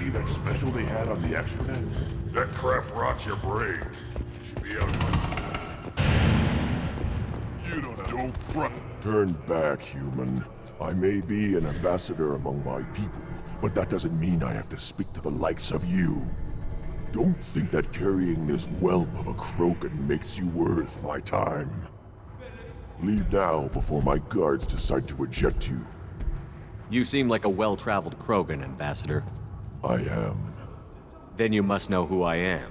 see that special they had on the extranet? That crap rots your brain. Should be out by... You don't front. Turn back, human. I may be an ambassador among my people, but that doesn't mean I have to speak to the likes of you. Don't think that carrying this whelp of a Krogan makes you worth my time. Leave now before my guards decide to eject you. You seem like a well-traveled Krogan, Ambassador. I am. Then you must know who I am.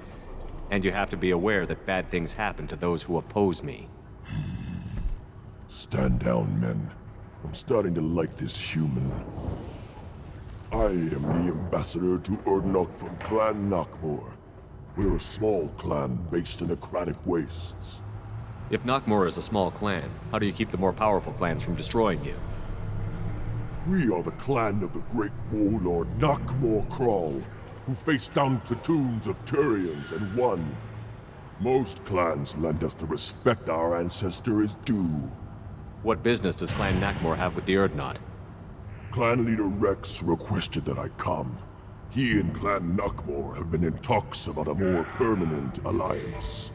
And you have to be aware that bad things happen to those who oppose me. Stand down, men. I'm starting to like this human. I am the ambassador to Urdnot from Clan Nakmor. We're a small clan based in the Kratic Wastes. If Nakmor is a small clan, how do you keep the more powerful clans from destroying you? We are the clan of the great warlord Nakmor Krall, who faced down platoons of Turians and won. Most clans lend us the respect our ancestor is due. What business does Clan Nakmor have with the Urdnot? Clan leader Rex requested that I come. He and Clan Nakmor have been in talks about a more permanent alliance.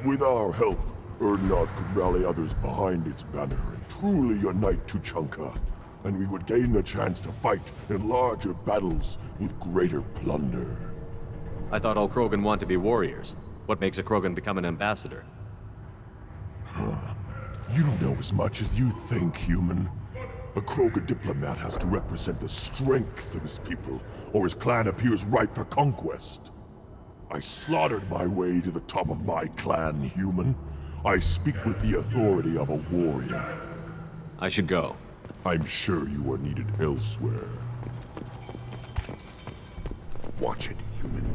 With our help, Urdnot could rally others behind its banner and truly unite Tuchanka, and we would gain the chance to fight in larger battles with greater plunder. I thought all Krogan want to be warriors. What makes a Krogan become an ambassador? You don't know as much as you think, human. A Krogan diplomat has to represent the strength of his people, or his clan appears ripe for conquest. I slaughtered my way to the top of my clan, human. I speak with the authority of a warrior. I should go. I'm sure you are needed elsewhere. Watch it, human.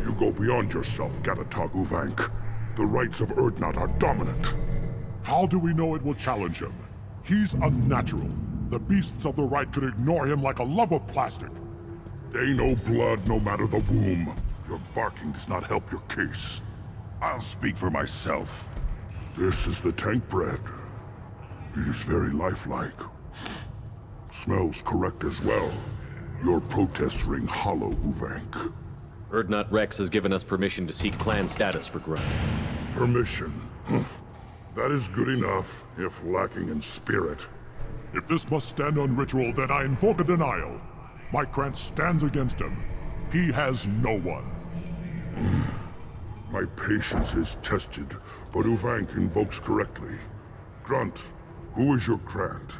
You go beyond yourself, Gatatog Uvank. The rights of Urdnot are dominant. How do we know it will challenge him? He's unnatural. The beasts of the Rite could ignore him like a lump of plastic. They know blood no matter the womb. Your barking does not help your case. I'll speak for myself. This is the tank bread. It is very lifelike. Smells correct as well. Your protests ring hollow, Uvank. Urdnot Rex has given us permission to seek clan status for Grunt. Permission? That is good enough, if lacking in spirit. If this must stand on ritual, then I invoke a denial. My clan stands against him. He has no one. My patience is tested, but Uvank invokes correctly. Grunt, who is your Grant?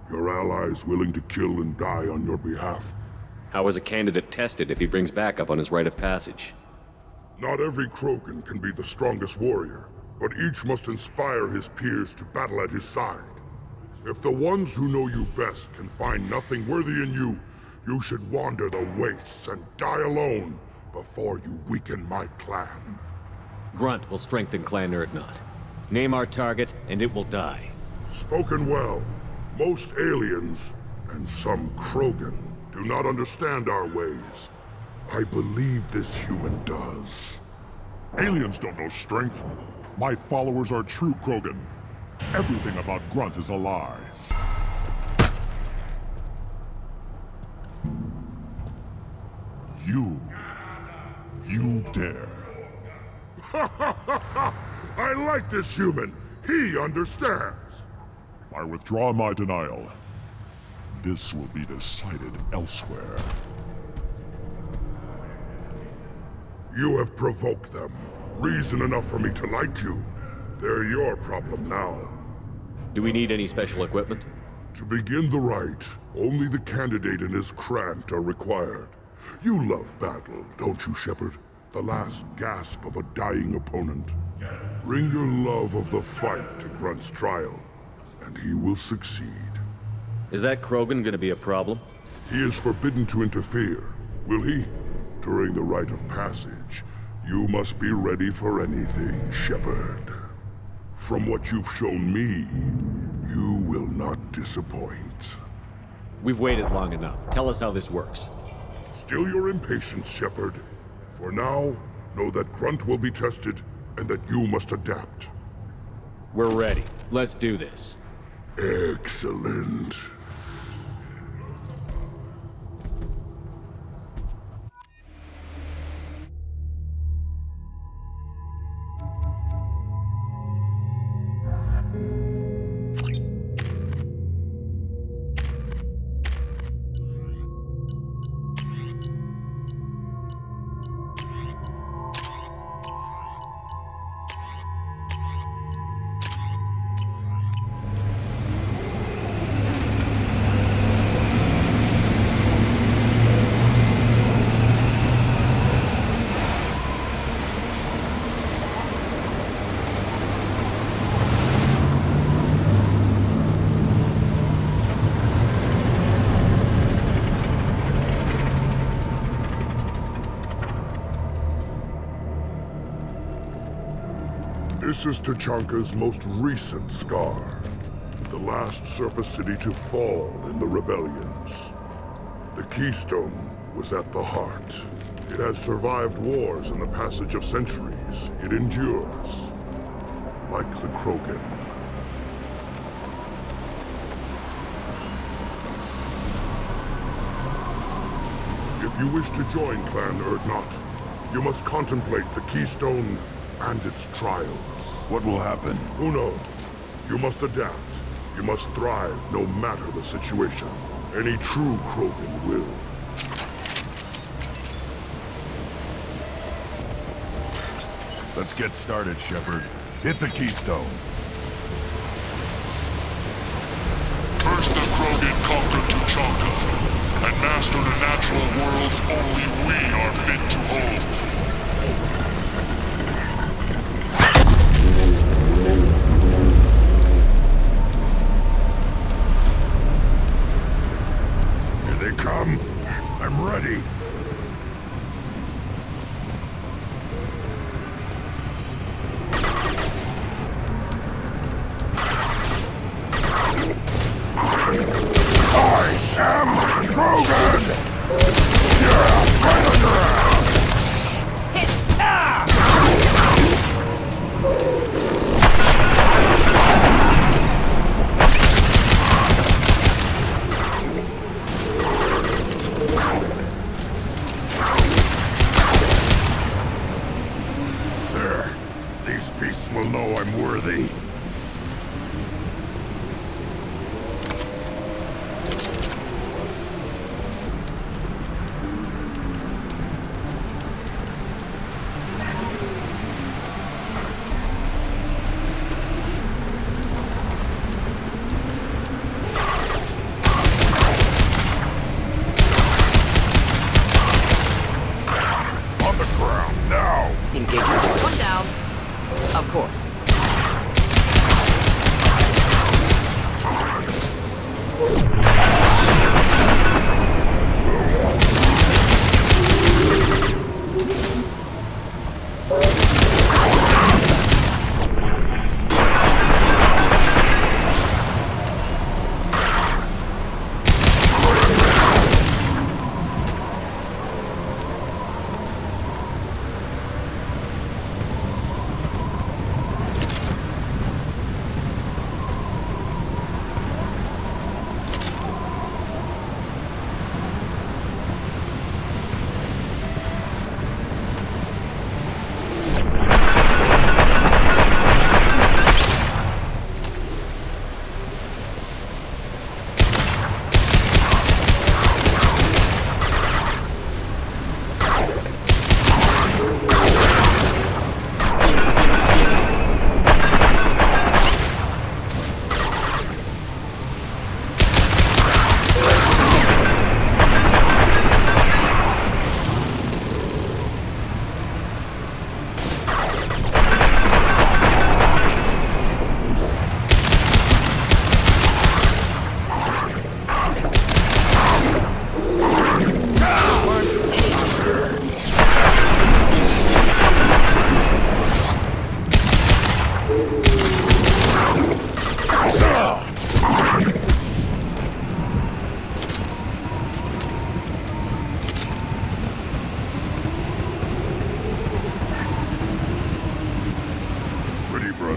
Your allies willing to kill and die on your behalf? How is a candidate tested if he brings backup on his rite of passage? Not every Krogan can be the strongest warrior, but each must inspire his peers to battle at his side. If the ones who know you best can find nothing worthy in you, you should wander the wastes and die alone before you weaken my clan. Grunt will strengthen Clan Urdnot. Name our target, and it will die. Spoken well. Most aliens, and some Krogan, do not understand our ways. I believe this human does. Aliens don't know strength. My followers are true Krogan. Everything about Grunt is a lie. You dare. I like this human. He understands. I withdraw my denial. This will be decided elsewhere. You have provoked them. Reason enough for me to like you. They're your problem now. Do we need any special equipment? To begin the rite, only the candidate and his Krant are required. You love battle, don't you, Shepard? The last gasp of a dying opponent. Bring your love of the fight to Grunt's trial, and he will succeed. Is that Krogan gonna be a problem? He is forbidden to interfere, will he? During the rite of passage, you must be ready for anything, Shepard. From what you've shown me, you will not disappoint. We've waited long enough. Tell us how this works. Still your impatience, Shepard. For now, know that Grunt will be tested, and that you must adapt. We're ready. Let's do this. Excellent. This is Tuchanka's most recent scar. The last surface city to fall in the rebellions. The Keystone was at the heart. It has survived wars and the passage of centuries. It endures. Like the Krogan. If you wish to join Clan Urdnot, you must contemplate the Keystone and its trials. What will happen? Who knows? You must adapt. You must thrive no matter the situation. Any true Krogan will. Let's get started, Shepard. Hit the Keystone. First the Krogan conquered Tuchanka, and mastered a natural world only we are fit to hold. Here they come. I'm ready. I am Krogan! You're a predator! There. These beasts will know I'm worthy. One down. Of course.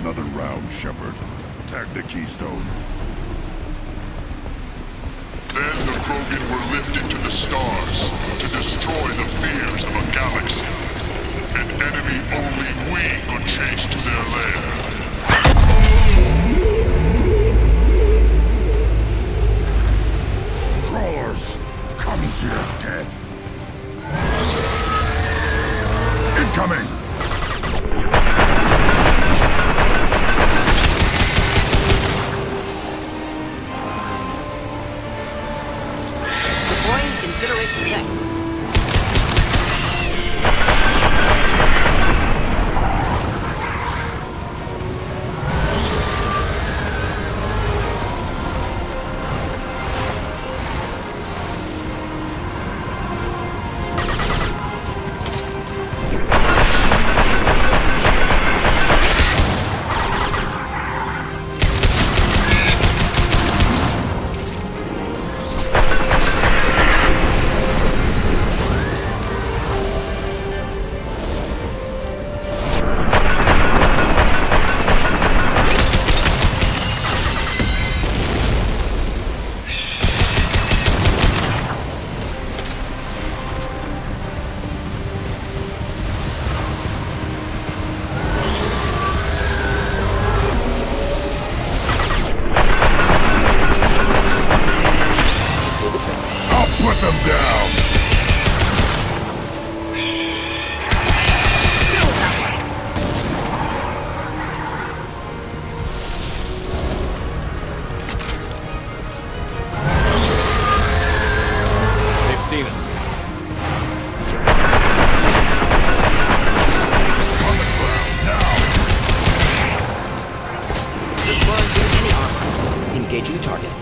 Another round, Shepard. Tag the Keystone. Then the Krogan were lifted to the stars to destroy the fears of a galaxy. An enemy only we could chase to their lair. Crawlers, come to your death. Incoming! Consideration check. Shut them down! Deal with that one. They've seen us. On the ground, now! This weren't doing any armor. Engaging target.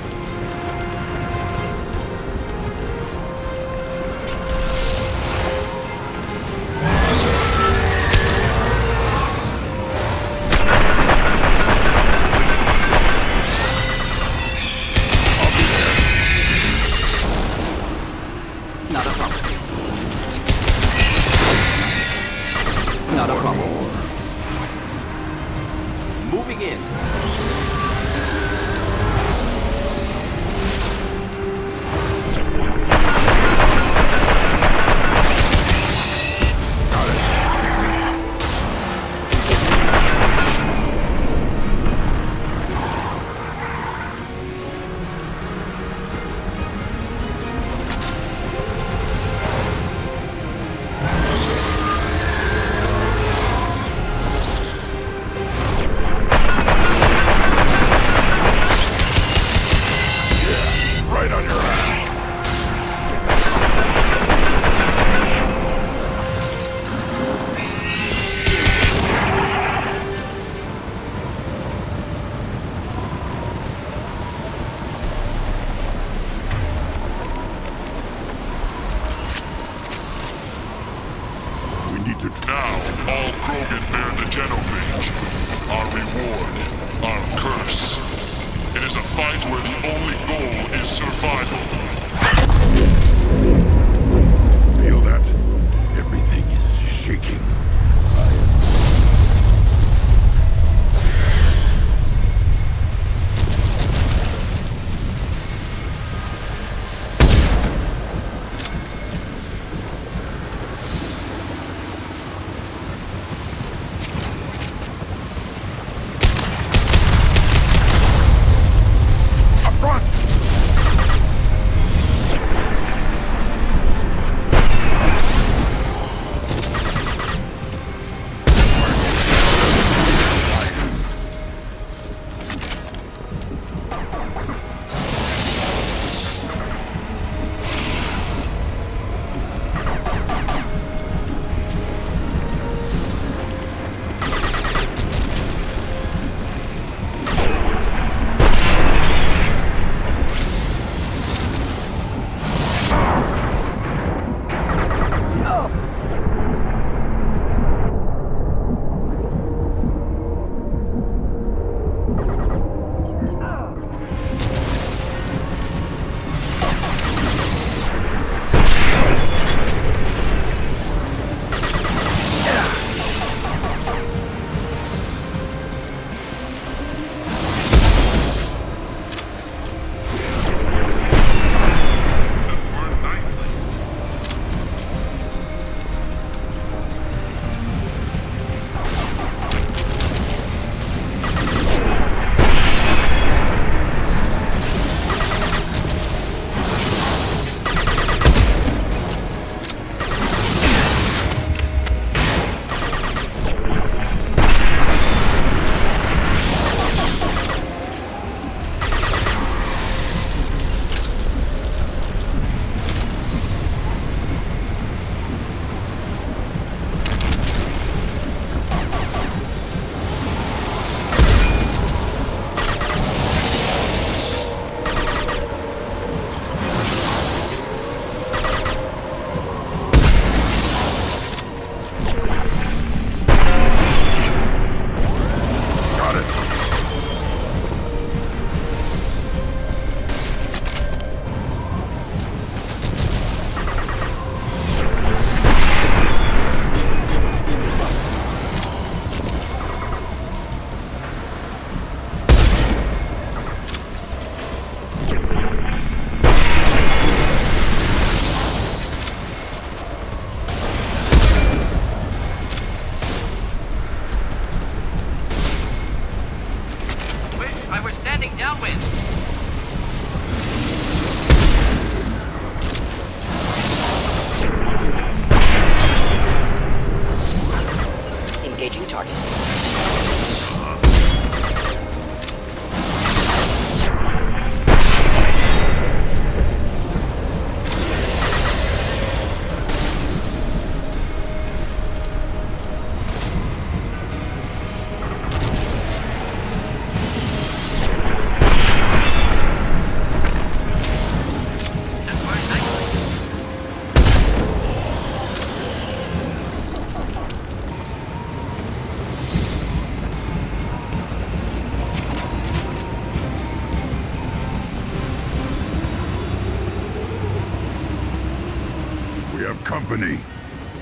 company.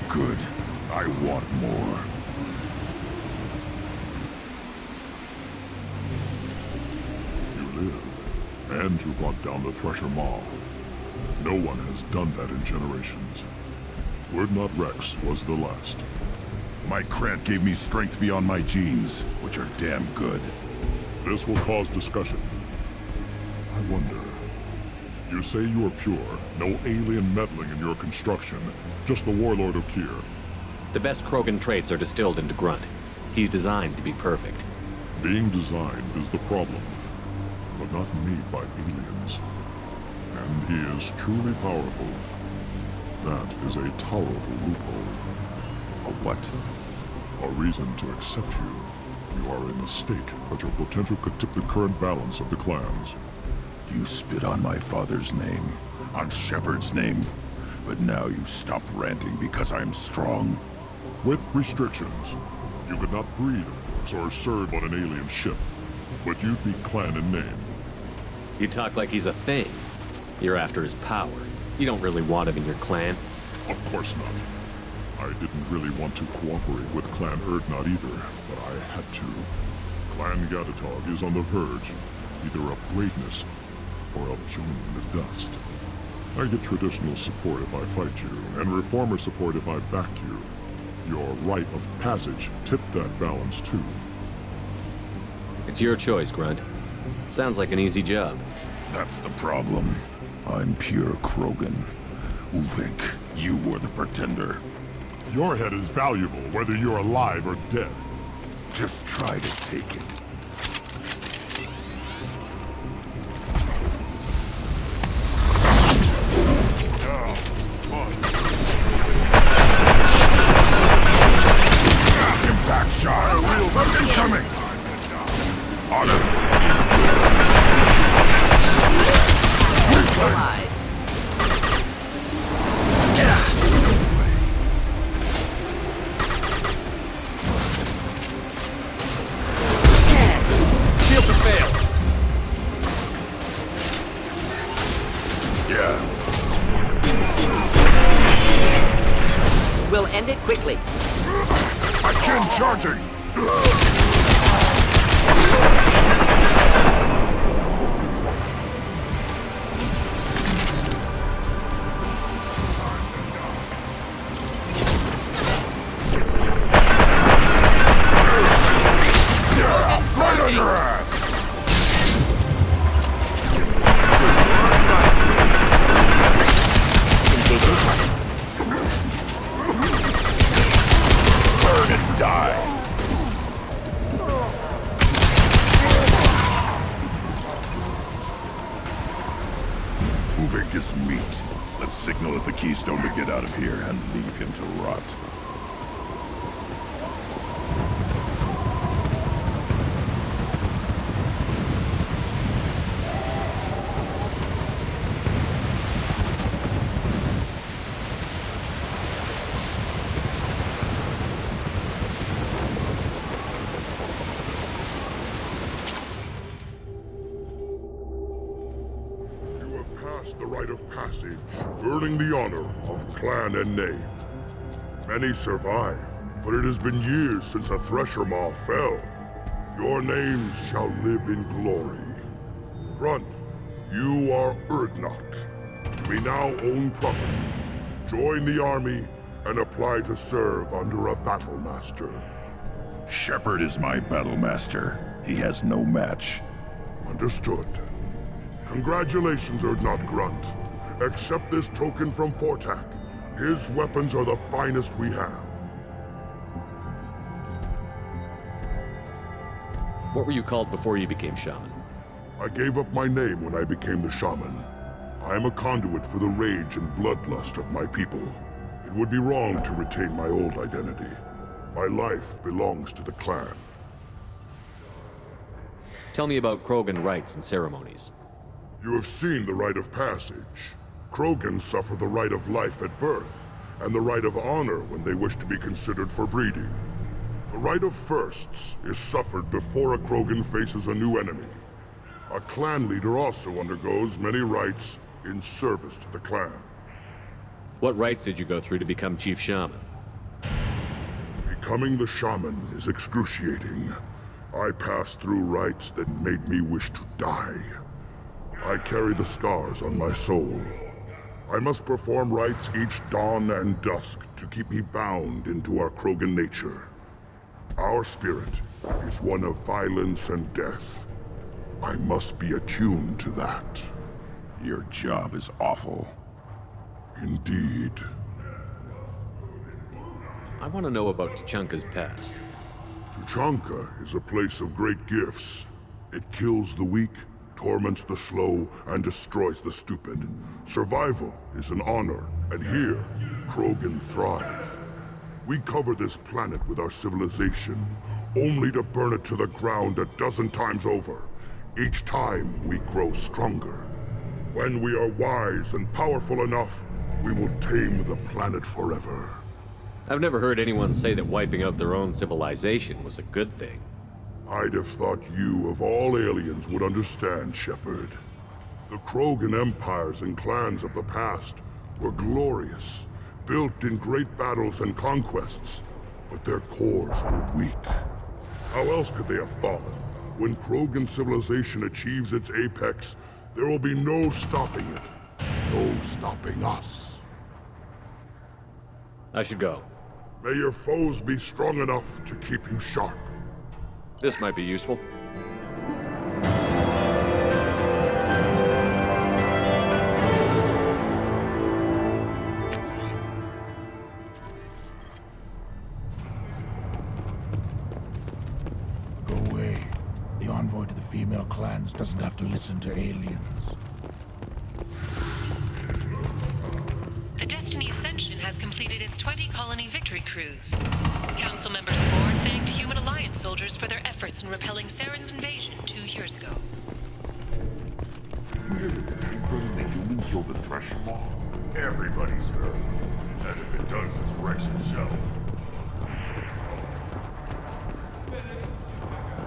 Good. I want more. You live, and you brought down the Thresher Maw. No one has done that in generations. Urdnot Rex was the last. My Krant gave me strength beyond my genes, which are damn good. This will cause discussion. I wonder. You say you are pure, no alien meddling in your construction, just the warlord of Kier. The best Krogan traits are distilled into Grunt. He's designed to be perfect. Being designed is the problem, but not made by aliens. And he is truly powerful. That is a tolerable loophole. A what? A reason to accept you. You are a mistake, but your potential could tip the current balance of the clans. You spit on my father's name, on Shepard's name, but now you stop ranting because I'm strong. With restrictions. You could not breed, of course, or serve on an alien ship, but you'd be clan in name. You talk like he's a thing. You're after his power. You don't really want him in your clan. Of course not. I didn't really want to cooperate with Clan Urdnot either, but I had to. Clan Gatatog is on the verge, either of greatness or of joining the dust. I get traditional support if I fight you, and reformer support if I back you. Your rite of passage tipped that balance too. It's your choice, Grunt. Sounds like an easy job. That's the problem. I'm pure Krogan. Uvik, you were the pretender. Your head is valuable, whether you're alive or dead. Just try to take it. Impact shot! Incoming! Honor! Neutralized. Shields have failed. Yeah. We'll end it quickly. I can't charging! Right on your ass! Burn and die! Uvik is meat. Let's signal at the Keystone to get out of here and leave him to rot. The rite of passage, earning the honor of clan and name. Many survive, but it has been years since a Thresher Maw fell. Your names shall live in glory. Grunt, you are Urdnot. You may now own property. Join the army and apply to serve under a battle master. Shepard is my battle master. He has no match. Understood. Congratulations, Urdnot Grunt. Accept this token from Fortak. His weapons are the finest we have. What were you called before you became shaman? I gave up my name when I became the shaman. I am a conduit for the rage and bloodlust of my people. It would be wrong to retain my old identity. My life belongs to the clan. Tell me about Krogan rites and ceremonies. You have seen the rite of passage. Krogan suffer the rite of life at birth, and the rite of honor when they wish to be considered for breeding. The rite of firsts is suffered before a Krogan faces a new enemy. A clan leader also undergoes many rites in service to the clan. What rites did you go through to become Chief Shaman? Becoming the shaman is excruciating. I passed through rites that made me wish to die. I carry the scars on my soul. I must perform rites each dawn and dusk to keep me bound into our Krogan nature. Our spirit is one of violence and death. I must be attuned to that. Your job is awful. Indeed. I want to know about Tuchanka's past. Tuchanka is a place of great gifts. It kills the weak, torments the slow, and destroys the stupid. Survival is an honor, and here, Krogan thrive. We cover this planet with our civilization, only to burn it to the ground a dozen times over. Each time, we grow stronger. When we are wise and powerful enough, we will tame the planet forever. I've never heard anyone say that wiping out their own civilization was a good thing. I'd have thought you, of all aliens, would understand, Shepard. The Krogan empires and clans of the past were glorious, built in great battles and conquests, but their cores were weak. How else could they have fallen? When Krogan civilization achieves its apex, there will be no stopping it. No stopping us. I should go. May your foes be strong enough to keep you sharp. This might be useful. Go away. The envoy to the female clans doesn't have to listen to aliens. The Destiny Ascension has completed its 20-colony victory cruise. Council members aboard thanked Human Alliance soldiers for their efforts in repelling Saren's invasion 2 years ago. You hear that the human killed the Thresher Maw? Everybody's heard. It hasn't been done since Rex himself.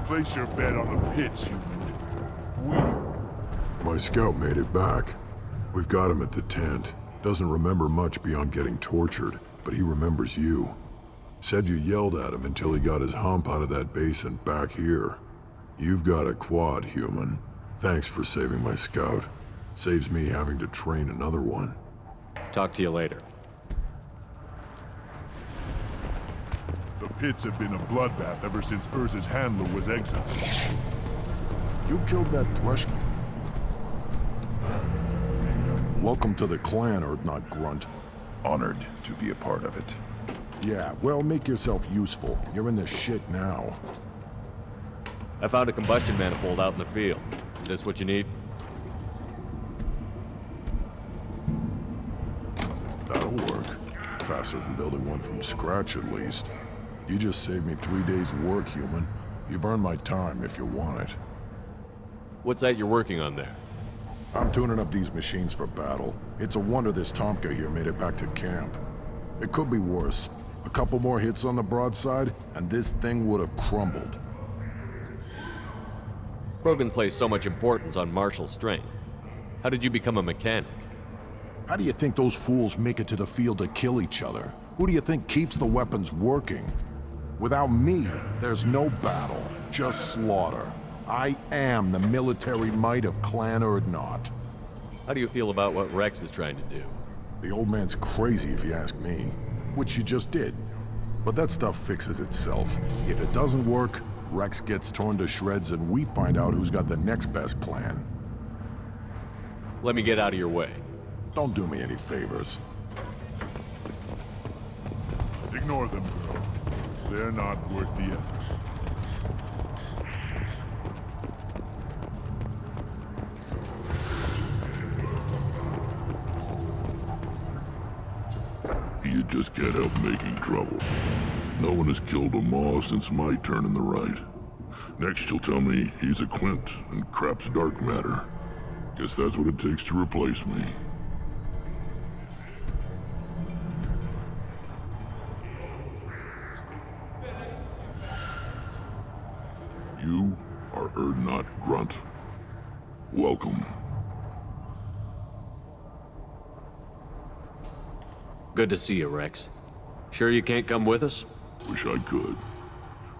Place your bet on the pits, human. My scout made it back. We've got him at the tent. Doesn't remember much beyond getting tortured, but he remembers you. Said you yelled at him until he got his hump out of that basin back here. You've got a quad, human. Thanks for saving my scout. Saves me having to train another one. Talk to you later. The pits have been a bloodbath ever since Urza's handler was exiled. You killed that thresh... Welcome to the clan, Urdnot Grunt. Honored to be a part of it. Yeah, well, make yourself useful. You're in the shit now. I found a combustion manifold out in the field. Is this what you need? That'll work. Faster than building one from scratch, at least. You just saved me 3 days' work, human. You've earned my time if you want it. What's that you're working on there? I'm tuning up these machines for battle. It's a wonder this Tomka here made it back to camp. It could be worse. A couple more hits on the broadside, and this thing would have crumbled. Krogans place so much importance on martial strength. How did you become a mechanic? How do you think those fools make it to the field to kill each other? Who do you think keeps the weapons working? Without me, there's no battle, just slaughter. I am the military might of Clan Urdnot. How do you feel about what Rex is trying to do? The old man's crazy if you ask me, which you just did. But that stuff fixes itself. If it doesn't work, Rex gets torn to shreds and we find out who's got the next best plan. Let me get out of your way. Don't do me any favors. Ignore them, girl. They're not worth the effort. You just can't help making trouble. No one has killed a Maw since my turn in the Rite. Next you'll tell me he's a Quint and crap's dark matter. Guess that's what it takes to replace me. You are Urdnot Grunt. Welcome. Good to see you, Rex. Sure you can't come with us? Wish I could.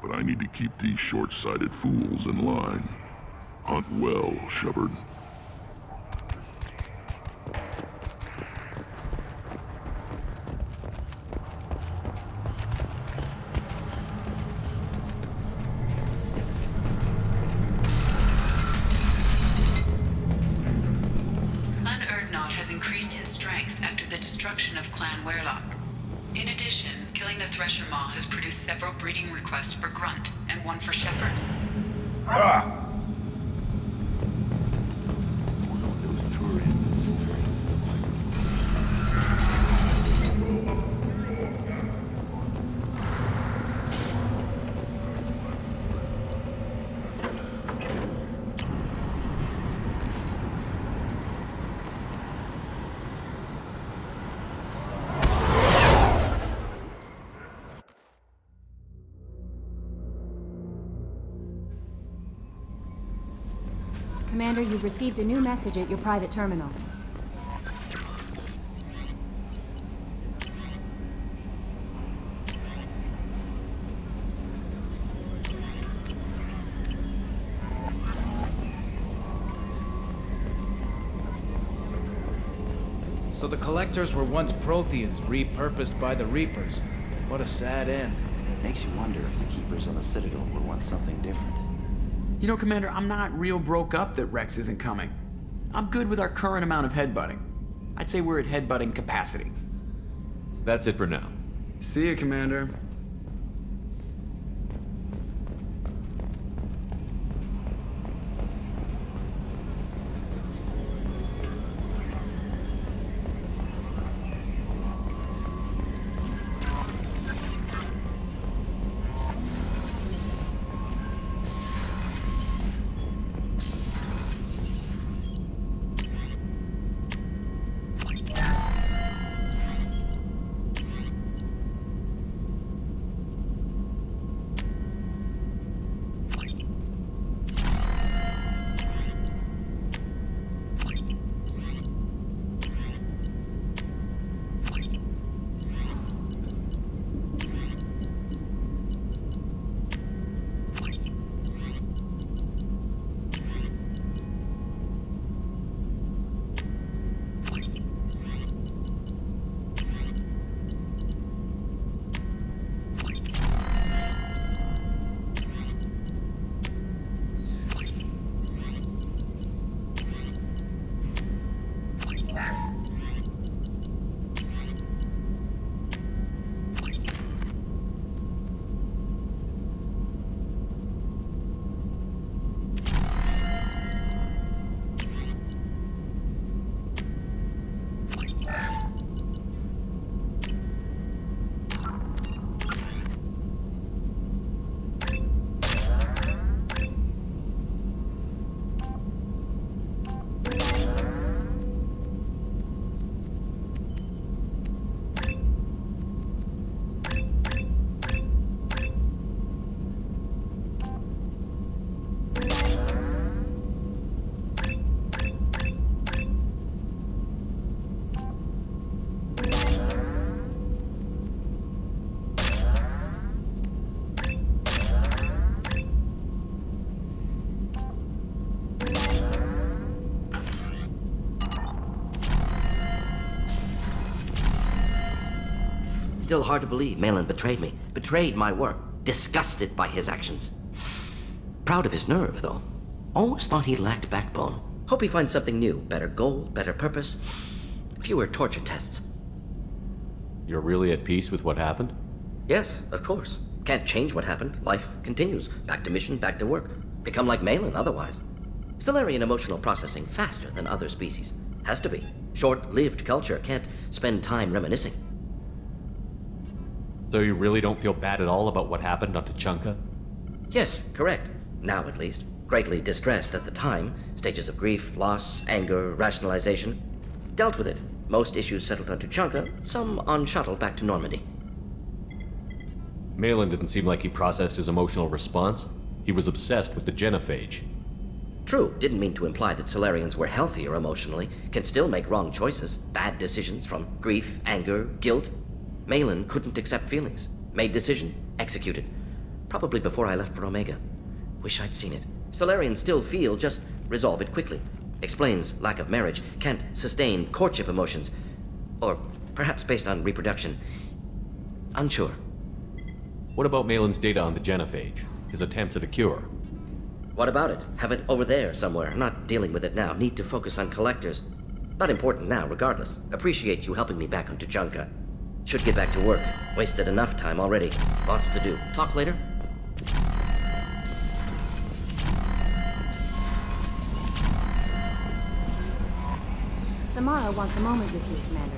But I need to keep these short-sighted fools in line. Hunt well, Shepard. Has increased in strength after the destruction of Clan Werlock. In addition, killing the Thresher Maw has produced several breeding requests for Grunt and one for Shepard. Commander, you've received a new message at your private terminal. So the Collectors were once Protheans, repurposed by the Reapers. What a sad end. Makes you wonder if the Keepers on the Citadel were once something different. You know, Commander, I'm not real broke up that Rex isn't coming. I'm good with our current amount of headbutting. I'd say we're at headbutting capacity. That's it for now. See you, Commander. Still hard to believe Malin betrayed me. Betrayed my work. Disgusted by his actions. Proud of his nerve, though. Always thought he lacked backbone. Hope he finds something new. Better goal, better purpose. Fewer torture tests. You're really at peace with what happened? Yes, of course. Can't change what happened. Life continues. Back to mission, back to work. Become like Malin otherwise. Solarian emotional processing faster than other species. Has to be. Short-lived culture can't spend time reminiscing. So you really don't feel bad at all about what happened on Tuchanka? Yes, correct. Now at least. Greatly distressed at the time. Stages of grief, loss, anger, rationalization. Dealt with it. Most issues settled on Tuchanka, some on shuttle back to Normandy. Malin didn't seem like he processed his emotional response. He was obsessed with the genophage. True, didn't mean to imply that Solarians were healthier emotionally, can still make wrong choices, bad decisions from grief, anger, guilt. Malin couldn't accept feelings. Made decision, executed. Probably before I left for Omega. Wish I'd seen it. Solarians still feel, just resolve it quickly. Explains lack of marriage, can't sustain courtship emotions. Or perhaps based on reproduction. Unsure. What about Malin's data on the genophage? His attempts at a cure? What about it? Have it over there somewhere. Not dealing with it now. Need to focus on collectors. Not important now, regardless. Appreciate you helping me back on Tuchanka. Should get back to work. Wasted enough time already. Lots to do. Talk later? Samara wants a moment with you, Commander.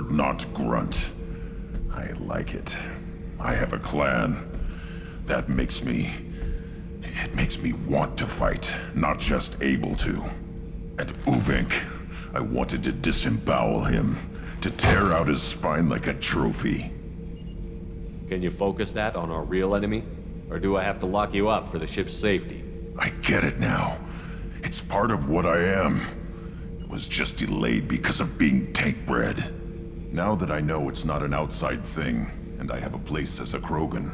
Not Grunt. I like it. I have a clan. That makes me... It makes me want to fight, not just able to. And Uvink, I wanted to disembowel him, to tear out his spine like a trophy. Can you focus that on our real enemy? Or do I have to lock you up for the ship's safety? I get it now. It's part of what I am. It was just delayed because of being tank bred. Now that I know it's not an outside thing, and I have a place as a Krogan,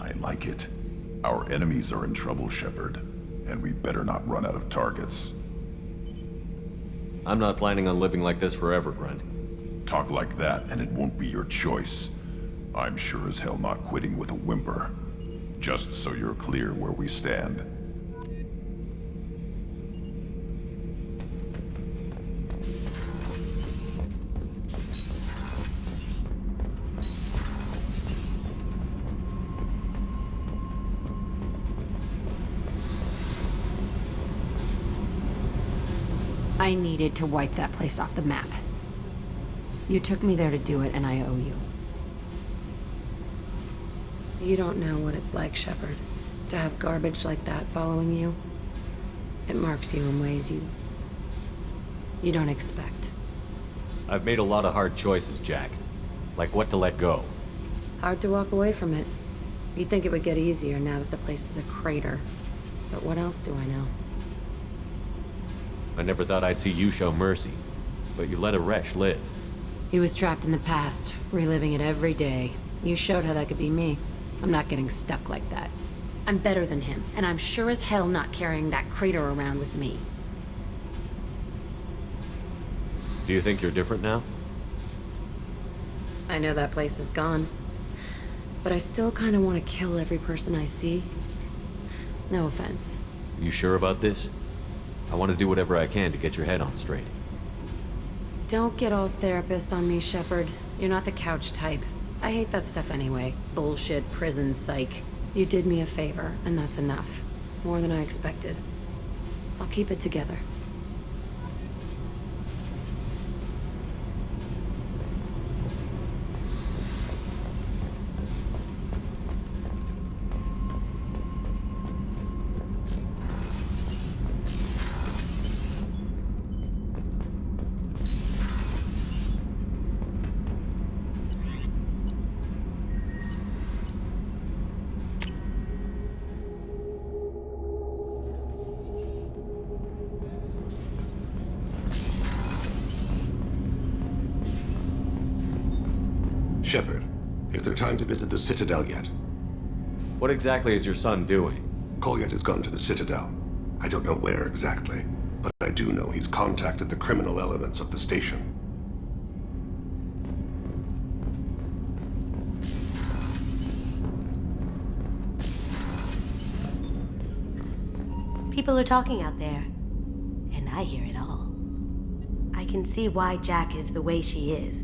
I like it. Our enemies are in trouble, Shepard, and we better not run out of targets. I'm not planning on living like this forever, Grunt. Talk like that, and it won't be your choice. I'm sure as hell not quitting with a whimper. Just so you're clear where we stand. I needed to wipe that place off the map. You took me there to do it, and I owe you. You don't know what it's like, Shepard, to have garbage like that following you. It marks you in ways you don't expect. I've made a lot of hard choices, Jack. Like what to let go. Hard to walk away from it. You'd think it would get easier now that the place is a crater. But what else do I know? I never thought I'd see you show mercy, but you let a wretch live. He was trapped in the past, reliving it every day. You showed how that could be me. I'm not getting stuck like that. I'm better than him, and I'm sure as hell not carrying that crater around with me. Do you think you're different now? I know that place is gone, but I still kind of want to kill every person I see. No offense. You sure about this? I want to do whatever I can to get your head on straight. Don't get all therapist on me, Shepard. You're not the couch type. I hate that stuff anyway. Bullshit, prison, psych. You did me a favor, and that's enough. More than I expected. I'll keep it together. Shepard, is there time to visit the Citadel yet? What exactly is your son doing? Kolyat has gone to the Citadel. I don't know where exactly, but I do know he's contacted the criminal elements of the station. People are talking out there, and I hear it all. I can see why Jack is the way she is.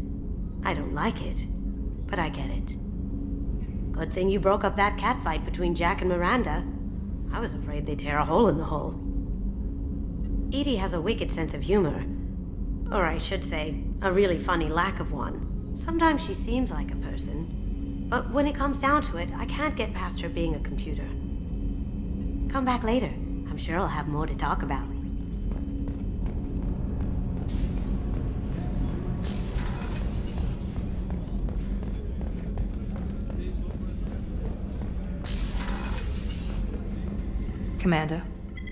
I don't like it, but I get it. Good thing you broke up that catfight between Jack and Miranda. I was afraid they'd tear a hole in the hull. Edie has a wicked sense of humor. Or I should say, a really funny lack of one. Sometimes she seems like a person, but when it comes down to it, I can't get past her being a computer. Come back later. I'm sure I'll have more to talk about. Commander,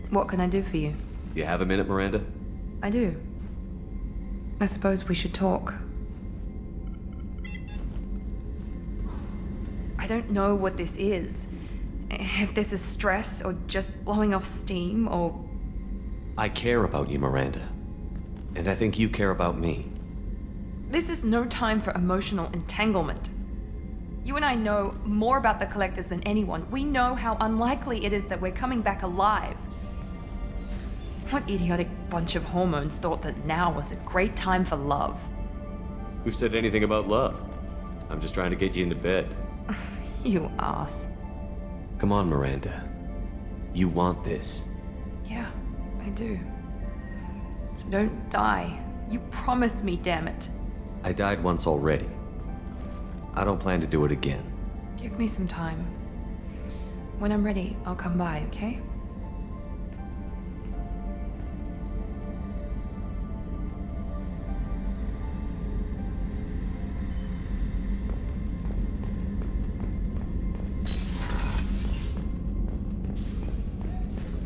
what can I do for you? You have a minute, Miranda? I do. I suppose we should talk. I don't know what this is. If this is stress, or just blowing off steam, or... I care about you, Miranda. And I think you care about me. This is no time for emotional entanglement. You and I know more about the Collectors than anyone. We know how unlikely it is that we're coming back alive. What idiotic bunch of hormones thought that now was a great time for love? Who said anything about love? I'm just trying to get you into bed. You ass. Come on, Miranda. You want this. Yeah, I do. So don't die. You promised me, damn it. I died once already. I don't plan to do it again. Give me some time. When I'm ready, I'll come by, okay?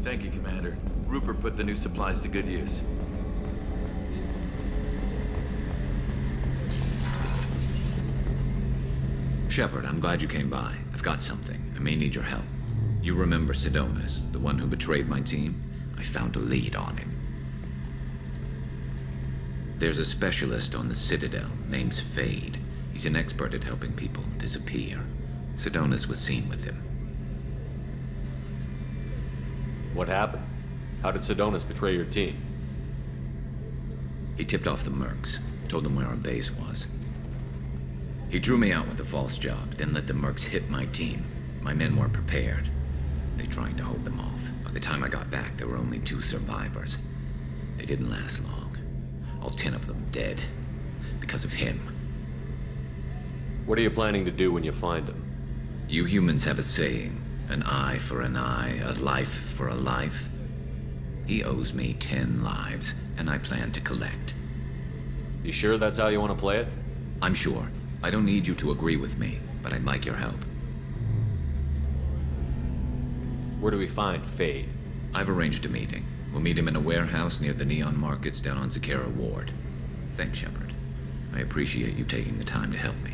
Thank you, Commander. Rupert put the new supplies to good use. Shepard, I'm glad you came by. I've got something. I may need your help. You remember Sidonis, the one who betrayed my team? I found a lead on him. There's a specialist on the Citadel, name's Fade. He's an expert at helping people disappear. Sidonis was seen with him. What happened? How did Sidonis betray your team? He tipped off the mercs, told them where our base was. He drew me out with a false job, then let the mercs hit my team. My men weren't prepared. They tried to hold them off. By the time I got back, there were only 2 survivors. They didn't last long. All 10 of them dead. Because of him. What are you planning to do when you find him? You humans have a saying, an eye for an eye, a life for a life. He owes me 10 lives, and I plan to collect. You sure that's how you want to play it? I'm sure. I don't need you to agree with me, but I'd like your help. Where do we find Fade? I've arranged a meeting. We'll meet him in a warehouse near the Neon Markets down on Zakera Ward. Thanks, Shepard. I appreciate you taking the time to help me.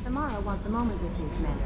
Samara wants a moment with you, Commander.